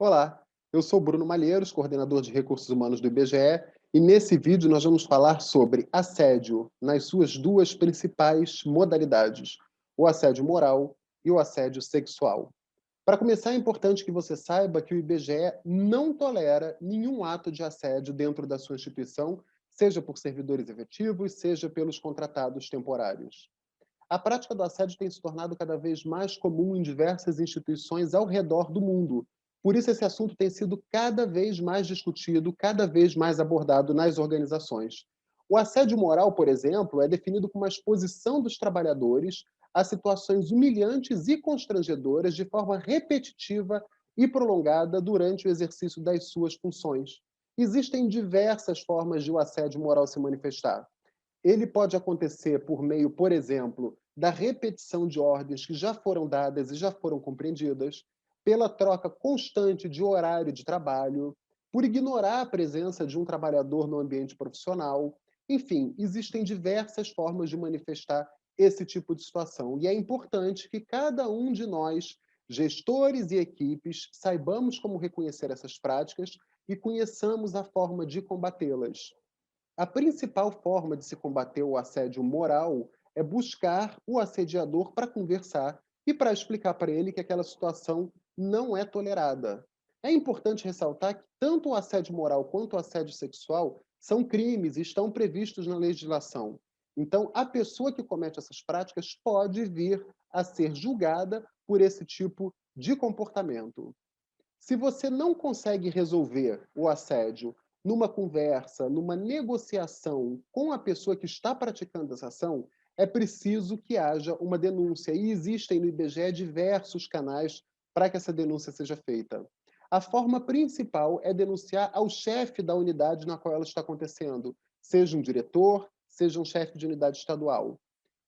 Olá, eu sou Bruno Malheiros, coordenador de recursos humanos do IBGE, e nesse vídeo nós vamos falar sobre assédio nas suas duas principais modalidades, o assédio moral e o assédio sexual. Para começar, é importante que você saiba que o IBGE não tolera nenhum ato de assédio dentro da sua instituição, seja por servidores efetivos, seja pelos contratados temporários. A prática do assédio tem se tornado cada vez mais comum em diversas instituições ao redor do mundo. Por isso, esse assunto tem sido cada vez mais discutido, cada vez mais abordado nas organizações. O assédio moral, por exemplo, é definido como a exposição dos trabalhadores a situações humilhantes e constrangedoras de forma repetitiva e prolongada durante o exercício das suas funções. Existem diversas formas de o assédio moral se manifestar. Ele pode acontecer por meio, por exemplo, da repetição de ordens que já foram dadas e já foram compreendidas, pela troca constante de horário de trabalho, por ignorar a presença de um trabalhador no ambiente profissional. Enfim, existem diversas formas de manifestar esse tipo de situação. E é importante que cada um de nós, gestores e equipes, saibamos como reconhecer essas práticas e conheçamos a forma de combatê-las. A principal forma de se combater o assédio moral é buscar o assediador para conversar e para explicar para ele que aquela situação não é tolerada. É importante ressaltar que tanto o assédio moral quanto o assédio sexual são crimes e estão previstos na legislação. Então, a pessoa que comete essas práticas pode vir a ser julgada por esse tipo de comportamento. Se você não consegue resolver o assédio numa conversa, numa negociação com a pessoa que está praticando essa ação, é preciso que haja uma denúncia. E existem no IBGE diversos canais para que essa denúncia seja feita. A forma principal é denunciar ao chefe da unidade na qual ela está acontecendo, seja um diretor, seja um chefe de unidade estadual.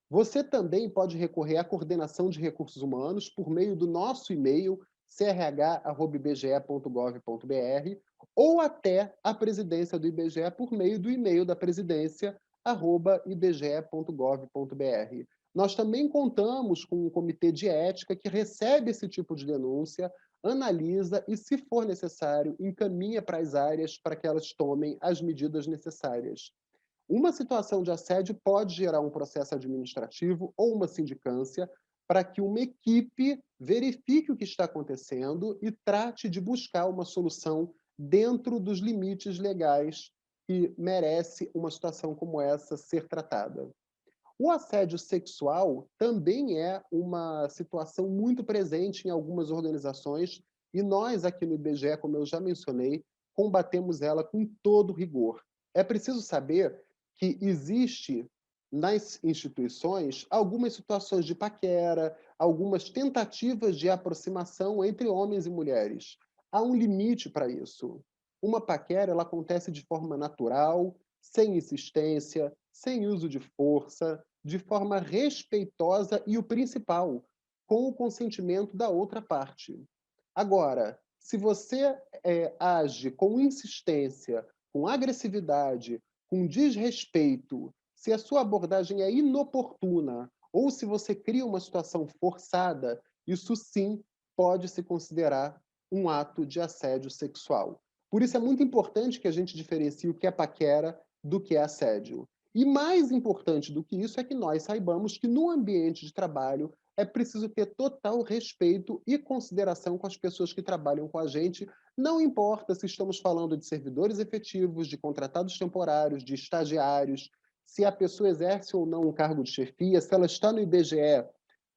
Você também pode recorrer à coordenação de recursos humanos por meio do nosso e-mail crh@ibge.gov.br ou até a presidência do IBGE por meio do e-mail da presidência @ibge.gov.br. Nós também contamos com um comitê de ética que recebe esse tipo de denúncia, analisa e, se for necessário, encaminha para as áreas para que elas tomem as medidas necessárias. Uma situação de assédio pode gerar um processo administrativo ou uma sindicância para que uma equipe verifique o que está acontecendo e trate de buscar uma solução dentro dos limites legais que merece uma situação como essa ser tratada. O assédio sexual também é uma situação muito presente em algumas organizações e nós aqui no IBGE, como eu já mencionei, combatemos ela com todo rigor. É preciso saber que existe nas instituições algumas situações de paquera, algumas tentativas de aproximação entre homens e mulheres. Há um limite para isso. Uma paquera ela acontece de forma natural, sem insistência, sem uso de força, de forma respeitosa e, o principal, com o consentimento da outra parte. Agora, se você age com insistência, com agressividade, com desrespeito, se a sua abordagem é inoportuna ou se você cria uma situação forçada, isso sim pode se considerar um ato de assédio sexual. Por isso é muito importante que a gente diferencie o que é paquera do que é assédio. E mais importante do que isso é que nós saibamos que no ambiente de trabalho é preciso ter total respeito e consideração com as pessoas que trabalham com a gente, não importa se estamos falando de servidores efetivos, de contratados temporários, de estagiários, se a pessoa exerce ou não um cargo de chefia, se ela está no IBGE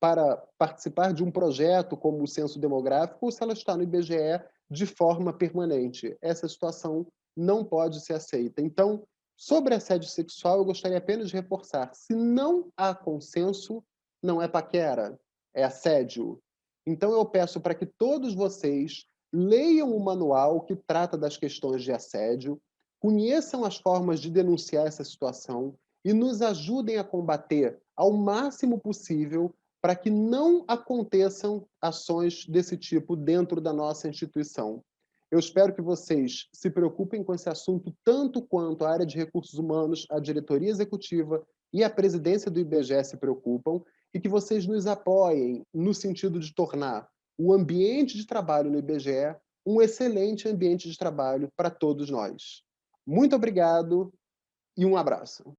para participar de um projeto como o Censo Demográfico, ou se ela está no IBGE de forma permanente. Essa situação não pode ser aceita. Então, sobre assédio sexual, eu gostaria apenas de reforçar: se não há consenso, não é paquera, é assédio. Então eu peço para que todos vocês leiam o manual que trata das questões de assédio, conheçam as formas de denunciar essa situação e nos ajudem a combater ao máximo possível para que não aconteçam ações desse tipo dentro da nossa instituição. Eu espero que vocês se preocupem com esse assunto tanto quanto a área de recursos humanos, a diretoria executiva e a presidência do IBGE se preocupam, e que vocês nos apoiem no sentido de tornar o ambiente de trabalho no IBGE um excelente ambiente de trabalho para todos nós. Muito obrigado e um abraço.